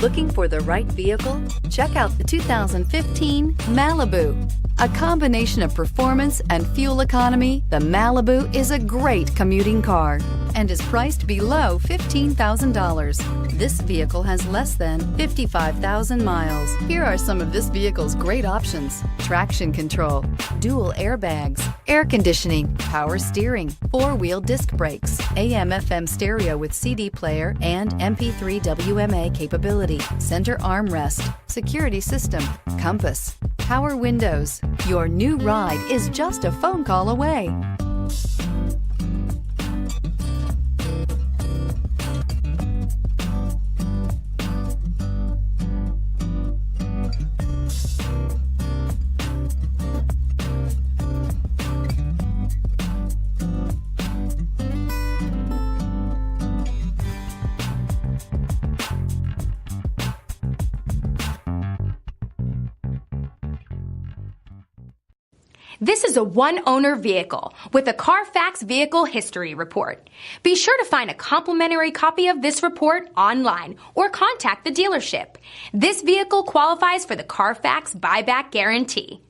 Looking for the right vehicle? Check out the 2015 Malibu. A combination of performance and fuel economy, the Malibu is a great commuting car and is priced below $15,000. This vehicle has less than 55,000 miles. Here are some of this vehicle's great options: traction control, dual airbags, air conditioning, power steering, four-wheel disc brakes, AM/FM stereo with CD player and MP3 WMA capability, center armrest, security system, compass, power windows. Your new ride is just a phone call away. This is a one-owner vehicle with a CARFAX Vehicle History Report. Be sure to find a complimentary copy of this report online or contact the dealership. This vehicle qualifies for the CARFAX Buyback Guarantee.